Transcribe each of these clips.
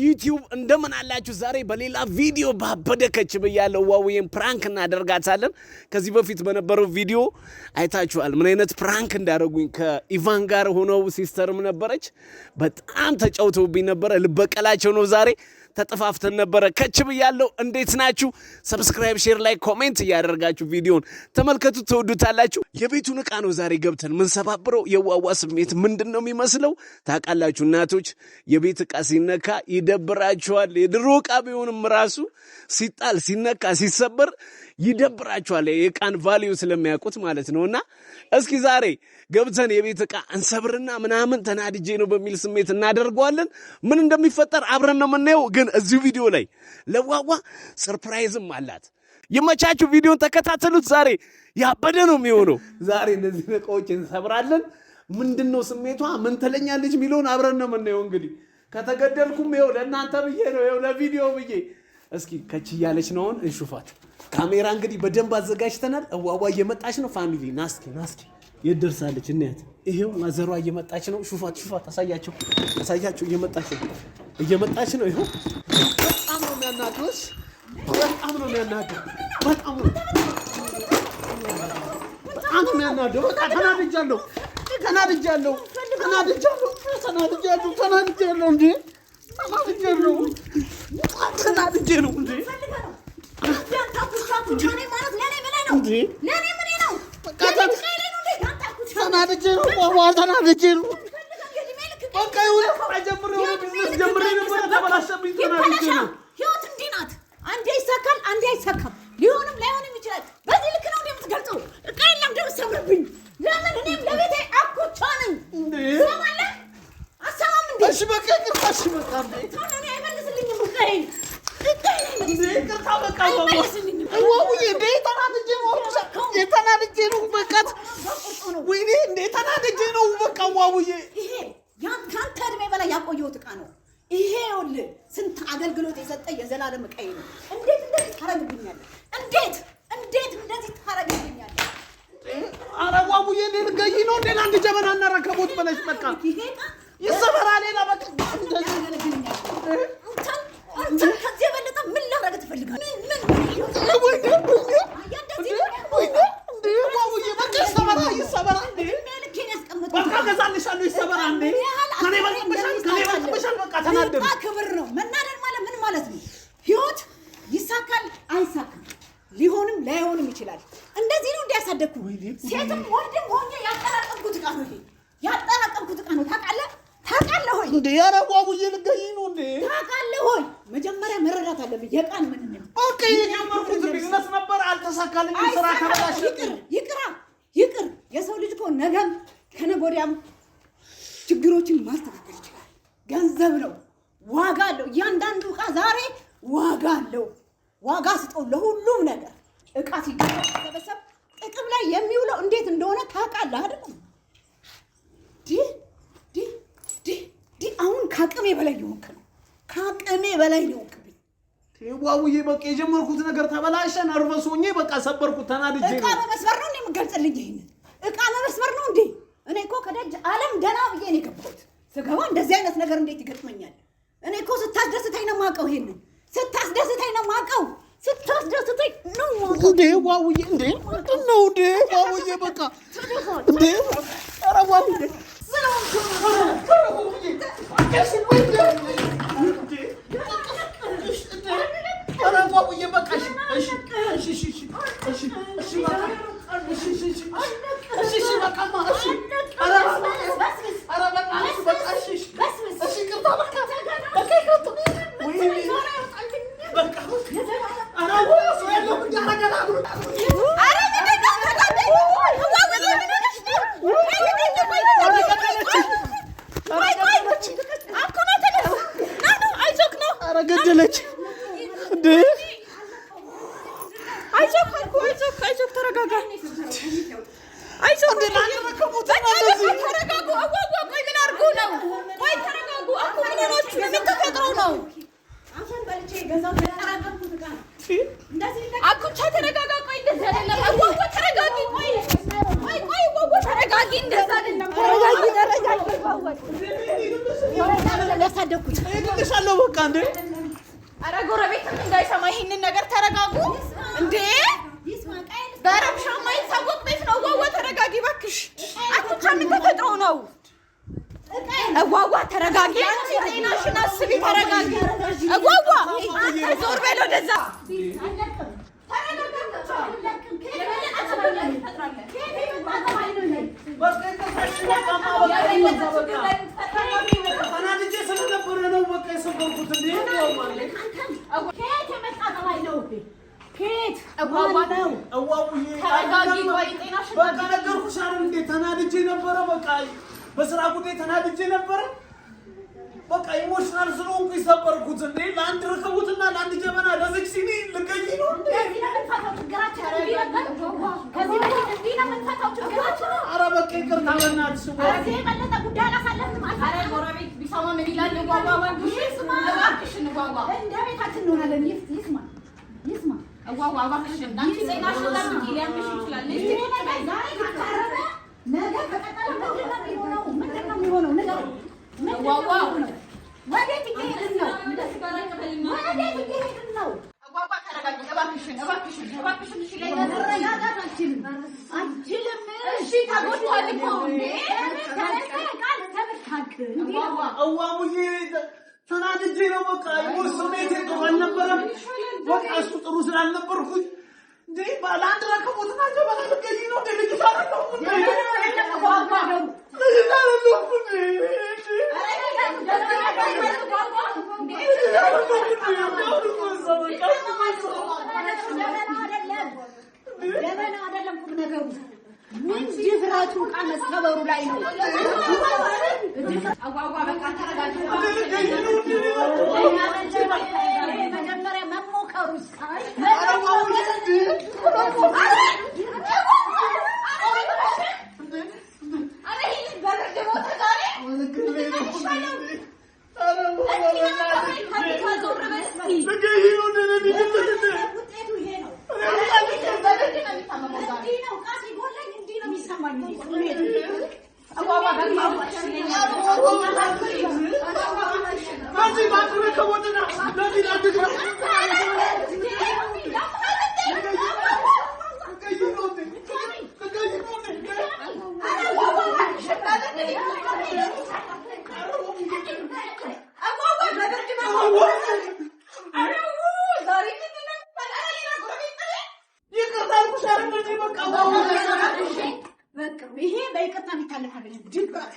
ዩቲዩብ እንደምን አላችሁ? ዛሬ በሌላ ቪዲዮ ባበደከች በያለው ዋውዬን ፕራንክ እናደርጋታለን። ከዚህ በፊት በነበረው ቪዲዮ አይታችኋል ምን አይነት ፕራንክ እንዳደረጉኝ። ከኢቫን ጋር ሆነው ሲስተርም ነበረች። በጣም ተጫውተውብኝ ነበረ። ልበቀላቸው ነው ዛሬ። ተጠፋፍተን ነበረ። ከች ብያለሁ። እንዴት ናችሁ? ሰብስክራይብ፣ ሼር ላይ ኮሜንት እያደረጋችሁ ቪዲዮን ተመልከቱ፣ ተወዱታላችሁ። የቤቱን ዕቃ ነው ዛሬ ገብተን ምን ሰባብረው። የዋዋ ስሜት ምንድን ነው የሚመስለው ታውቃላችሁ? እናቶች የቤት ዕቃ ሲነካ ይደብራቸዋል። የድሮ ዕቃ ቢሆንም ራሱ ሲጣል ሲነካ ሲሰበር ይደብራቸዋል። የዕቃን ቫልዩ ስለሚያውቁት ማለት ነውና እስኪ ዛሬ ገብተን የቤት ዕቃ እንሰብርና ምናምን ተናድጄ ነው በሚል ስሜት እናደርገዋለን። ምን እንደሚፈጠር አብረን ነው የምናየው። ግን እዚሁ ቪዲዮ ላይ ለዋዋ ሰርፕራይዝም አላት። ይመቻችሁ፣ ቪዲዮን ተከታተሉት። ዛሬ ያበደ ነው የሚሆነው። ዛሬ እነዚህ ዕቃዎች እንሰብራለን። ምንድነው ስሜቷ፣ ምን ትለኛለች የሚለውን አብረን ነው የምናየው። እንግዲህ ከተገደልኩም ይኸው ለእናንተ ብዬ ነው፣ ይኸው ለቪዲዮ ብዬ። እስኪ ከች እያለች ነው አሁን እንሹፋት። ካሜራ እንግዲህ በደንብ አዘጋጅተናል። እዋዋ እየመጣች ነው። ፋሚሊ ናስኪ የት ደርሳለች? እናያት። ይሄው ማዘሯ እየመጣች ነው። ሹፋት አሳያቸው እየመጣች ነው። ይሄው በጣም ነው የሚያናደው። በጣም ነው የሚያናደው። በቃ ተናድጃለሁ እንዴ ተናድጃለሁ። ህይወት እንዲህ ናት። አንዴ ይሳካል፣ አንዴ አይሳካም። ሊሆንም ላይሆንም ይችላል። በዚህ ልክ ነው የምትገልጸው። ዕቃ የለም ደም ሰብርብኝ። ለምን? እኔም ለቤቴ አኩቻ ነኝ። ሰማለ አሰማም እንዴ? እሺ በቃ ታኔ አይመልስልኝም። ይሄ ያንተ እድሜ በላይ ያቆየሁት ዕቃ ነው። ይሄ ይኸውልህ ስንት አገልግሎት የሰጠ የዘላለም ዕቃዬ ነው። እንዴት እንደዚህ ታረግብኛለህ? እንዴት እንደዚህ ታረግብኛለህ? ኧረ ዋውዬ ልትገዢ ነው እንዴ? አንድ ጀበና እና ረከቦት በለሽ። በቃ ይሰበራ። ሌላ በቃ እንደዚህ ያገለግልኛል። አንተ ከዚህ የበለጠ ምን ላደርግ ትፈልጋለህ? ክብር ነው። መናደድ ማለት ምን ማለት ነው? ህይወት ይሳካል አይሳካም፣ ሊሆንም ላይሆንም ይችላል። እንደዚህ ነው እንዲያሳደግኩ ሴትም ወንድም ሆኜ ያጠራቀምኩት ዕቃ ነው። ይሄ ያጠራቀምኩት ዕቃ ነው። ታውቃለህ ሆይ እንዴ? ኧረ ዋውዬ ልትገዢ ነው እንዴ? ታውቃለህ ሆይ መጀመሪያ መረዳት አለብኝ የዕቃን ምንነት። ኦኬ የጀመርኩት ቢዝነስ ነበር አልተሳካልኝም። ስራ ተበላሸ። ይቅር። የሰው ልጅ እኮ ነገም ከነገ ወዲያም ችግሮችን ማስተካከል ይችላል። ገንዘብ ነው፣ ዋጋ አለው። እያንዳንዱ ዕቃ ዛሬ ዋጋ አለው። ዋጋ ስጠው ለሁሉም ነገር። ዕቃ ሲሰበሰብ ጥቅም ላይ የሚውለው እንዴት እንደሆነ ታውቃለህ አይደል? አሁን ከአቅሜ በላይ የሆንክ ነው። ከአቅሜ በላይ ነው የሆንክብኝ። ዋውዬ በቃ የጀመርኩት ነገር ተበላሸ። ነርቨስ ሆኜ በቃ ሰበርኩት። ተናድጄ ነው። ዕቃ በመስበር ነው እንዴ የምትገልጽልኝ? ይሄንን ዕቃ በመስበር ነው እንዴ? እኔ እኮ ከደጅ ዓለም ደህና ብዬ ነው የገባሁት። ስገባ እንደዚህ አይነት ነገር እንዴት ይገጥመኛል? እኔ እኮ ስታስደስተኝ ነው የማውቀው። ይሄንን ስታስደስተኝ ነው የማውቀው። ስታስደስተኝ ነው እንዴ? ዋውዬ እንዴ ምንድን ነው እንዴ? ዋውዬ በቃ እንዴ! ኧረ ዋውዬ ገደለች እንዴ? አይዞህ ተረጋጋ። አኩቻ ተረጋጋ። ቆይ እንደዚህ አይደለም። አዋዋ ተረጋጊ። ቆይ አዋዋ ተረጋጊ። እንደዛ አይደለም። ተረጋጊ። ያሳደኩት እልልሻለሁ። በቃ እንዴ ኧረ ጎረቤትም እንዳይሰማ ይሄንን ነገር ተረጋጉ እንዴ በረብሻ የማይታወቅ ቤት ነው ዋዋ ተረጋጊ እባክሽ አትቻ ምን ተፈጥሮ ነው ዋዋ ተረጋጊ አንቺ ጤናሽን አስቢ ተረጋጊ ዋዋ አንተ ዞር በል ወደዛ ተናድጄ ነበረ በቃ በስራ ጉዳይ ተናድጄ ነበረ በቃ ኢሞሽናል ስለሆንኩ ይሰበርኩት እንዴ ለአንድ ረከቡትና ለአንድ ጀበና ለዝግ ሲኒ ልገኝ ነው ኧረ በቃ ይቅርታ በእናትሽ ኧረ ጎረቤት ቢሰማ ምን ይላል እባክሽን እንደ ቤታችን እንሆናለን ይስማ እባክሽን አንቺ ጤናሽን ጠብቂ ሊያምሽ ይችላል ነገ ከቀጠለ ምንድን ነው የሚሆነው ነገር ወዴት እየሄድን ነው ዋዋ ተረጋጊ እባክሽን እሺ ላይ መረጋጋት አልችልም እሺ ተጎድቷል እኮ እንዴ ቃል ተመታክ እዋሙዬ ተናድጄ ነው በቃ ስሜቴ ጥሩ አልነበረም በቃ እሱ ጥሩ ስላልነበርኩኝ እንዴ ባለአንድ ረከቦትና ጀበና ልገኝ ነው እንዴ ልጅ ሳረለው ለምን አይደለም ቁም ነገሩ ምን ድፍረቱ ዕቃ መስከበሩ ላይ ነው አዋዋ በቃ ተረጋጊ መጀመሪያ መሞከሩ ይሄ በይቅርታ የሚታለፍ አይደለም ድብራት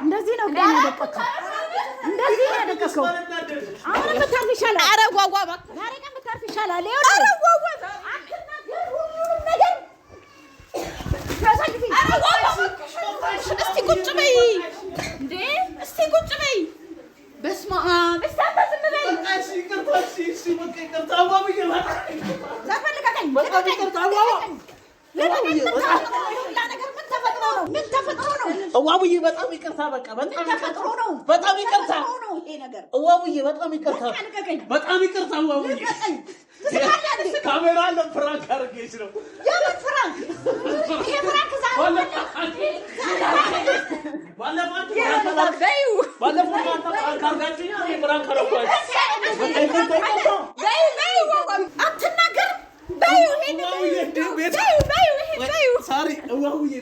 እንደዚህ ነው ያደቀቀው እንደዚህ ነው ያደቀቀው አሁን ብታርፍ ይሻላል ኧረ ጓጓ ዛሬ ቀን ብታርፍ ይሻላል ኧረ ጓጓ እስቲ ቁጭ በይ እንዴ እስቲ ቁጭ በይ በስመ አብ እስቲ ዝም በይ እሺ ይቅርታ አዋብዬ ዘፈልከኝ ምን ተፈጥሮ ነው እዋብዬ በጣም ይቅርታ በቃ በጣም ይቅርታ ይሄ ነገር እዋብዬ በጣም ይቅርታ እዋብዬ ካሜራ አለ ፍራንክ አድርጌሽ ነው የምን ፍራንክ ይሄ ፍራንክ ዛሬ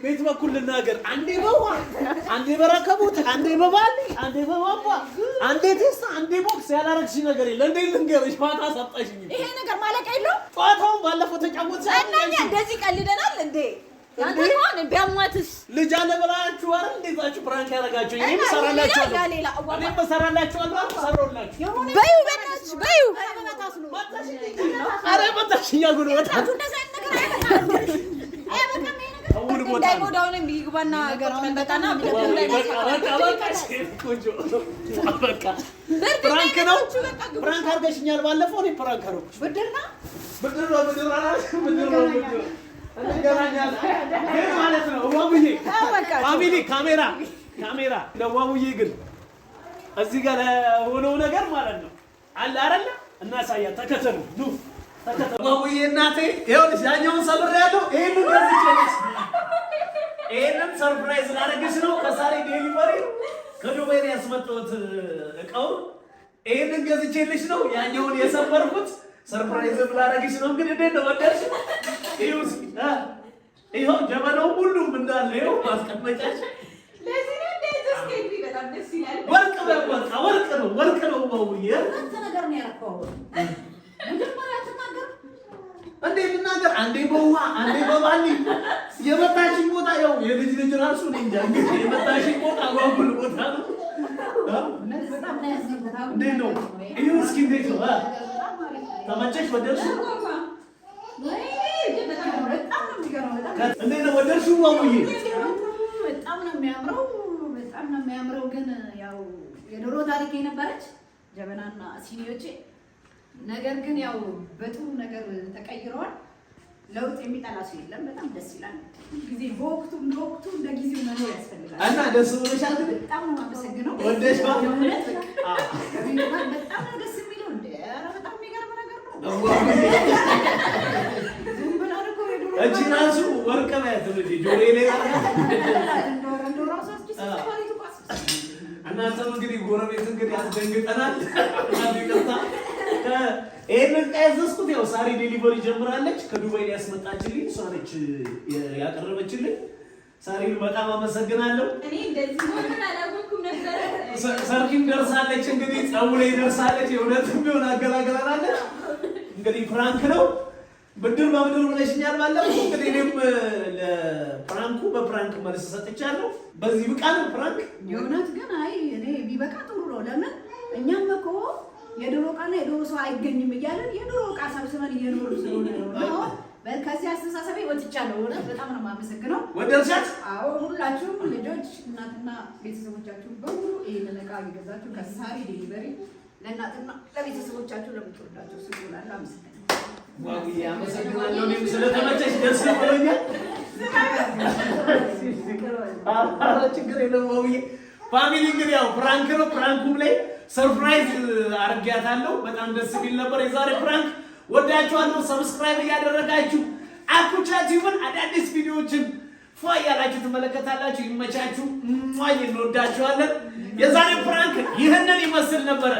ቤት በኩል ልናገር አንዴ በውሃ አንዴ በረከቡት አንዴ በባሊ አንዴ በባባ አንዴ ቴስታ አንዴ ቦክስ ያላረግሽ ነገር የለ። እንዴ ልንገርሽ ፋታ ሰጣሽኝ። ይሄ ነገር ማለቅ የለው። ጨዋታውን ባለፈው ተጫወተ እናኛ እንደዚህ ቀልደናል እንዴ? ያንተ ነው ቢያሟትስ ልጅ አለ ብላችሁ አይደል እንዴታችሁ ፕራንክ ያረጋችሁ? እኔም ሰራላችኋለሁ እኔም ሰራላችኋለሁ ሰራላችሁ። በዩ በእናትሽ በዩ አረ መጣሽኛ ጉድ ወጣቱ እንደዛ ነገር አይበቃም። አሁን ቦታ እንዳይጎዳውን ቢግባና ገራውን በቃና ቢደም ላይ በቃ ፕራንክ ነው። ፕራንክ አድርገሽኛል ባለፈው። እኔ ፕራንክ አደረኩሽ። ብድር ነው እንገናኛለን ማለት ነው። ዋቡዬ ፋሚሊ ካሜራ ለዋቡዬ ግን እዚህ ጋር ለሆነው ነገር ማለት ነው አለ አይደለ? እናሳያት። ተከተሉ ኑ ተከተሉ። ዋቡዬ እናቴ ይኸውልሽ ያኛውን ሰብሬያለሁ። ይሄንን ሰርፕራይዝ ላደርግሽ ነው። ከሳሪ ዴሊቨሪ ከዱባይ ያስመጣሁት እቃው ይሄንን ገዝቼልሽ ነው ያኛውን የሰበርኩት። ሰርፕራይዝ ላደርግሽ ነው። እንግዲህ እንዴት ነው ወደድሽ? ይኸው ጀበናው ሁሉም እንዳለ ይኸው ማስቀመጫሽ ለዚህ ነው እንደዚህ እስኪ በጣም ደስ ይላል። ወርቅ ነው ዋቡዬ። አንተ ነገር ነው ያልከው መጀመሪያ ተናገር እንዴ ልናገር? አንዴ በውሃ አንዴ በባሊ የመታሽኝ ቦታ ያው የልጅ ራሱ ነው እንጃ። እንግዲህ የመታሽኝ ቦታ አጓጉል ቦታ ነው። በጣም ነው ያስነካው። እንዴት ነው ይኸው እስኪ እንዴት ነው ተመቸሽ? ወደድሽ? እንዴት ነው ወደድሽው ዋቡዬ? በጣም ነው የሚያምረው። ግን ያው የዶሮ ታሪክ የነበረች ጀበናና ሲኒዎቼ ነገር ግን ያው በጥሩ ነገር ተቀይረዋል። ለውጥ የሚጠላ ሰው የለም። በጣም ደስ ይላል። ጊዜ በወቅቱ እንደ ጊዜው መኖር ያስፈልጋል እና ደስ ብሎሻል? በጣም ነው የማመሰግነው። ወደሽ በጣም ነው ደስ የሚለው። እንደ ኧረ በጣም የሚገርም ነገር ነው። ዝም ብላ እኮ የዶሮ እቺ ራሱ ወርቅ ነው ያተለጂ ጆሮዬ ላይ እናንተም እንግዲህ ጎረቤት እንግዲህ አስደንግጠናል። ይቅርታ ይሄንን ያዘዝኩት ያው ሳሪ ዴሊቨሪ ጀምራለች። ከዱባይ ላይ ያስመጣችልኝ እሷ ነች ያቀረበችልኝ። ሳሪን በጣም አመሰግናለሁ። እኔ እንደዚህ ሆነን አላወኩም ነበር። ሰርኪም ደርሳለች እንግዲህ ጸቡ ላይ ደርሳለች። የእውነትም ቢሆን አገላገላናለች። እንግዲህ ፍራንክ ነው ብድር በብድር ብለሽኛል ባለፈው። እንግዲህ እኔም ለፍራንኩ በፍራንክ መልስ ሰጥቻለሁ። በዚህ ብቃ ነው ፍራንክ የእውነት ግን አይ እኔ ቢበቃ ጥሩ ነው። ለምን እኛም እኮ የዶሮ ዕቃና የዶሮ ሰው አይገኝም እያለን የዶሮ ዕቃ ሰብስበን እየኖሩ ስለሆነ ነው። ከዚህ አስተሳሰቤ ወጥቻለሁ። እውነት በጣም ነው የማመሰግነው። ወደድሻት? አዎ ሁላችሁም ልጆች እናትና ቤተሰቦቻችሁ በሙሉ ይሄንን ዕቃ እየገዛችሁ ከሳሪ ዴሊቨሪ ለእናትና ለቤተሰቦቻችሁ ለምትወዳቸው ስጡላሉ። አመሰግናለሁ። ዋውዬ አመሰግናለሁ። እኔም ስለተመቸሽ ደስ ብሎኛል። ኧረ ችግር የለም ዋውዬ። ፋሚሊ እንግዲህ ያው ፍራንክ ነው። ፍራንኩም ላይ ሰርፕራይዝ አድርጊያታለሁ። በጣም ደስ የሚል ነበር የዛሬ ፍራንክ። ወዳችኋለሁ። ሰብስክራይብ እያደረጋችሁ አኩቻ ቲቪን አዳዲስ ቪዲዮዎችን ፏ እያላችሁ ትመለከታላችሁ። ይመቻችሁ። እንወዳችኋለን። የዛሬ ፍራንክ ይህንን ይመስል ነበረ።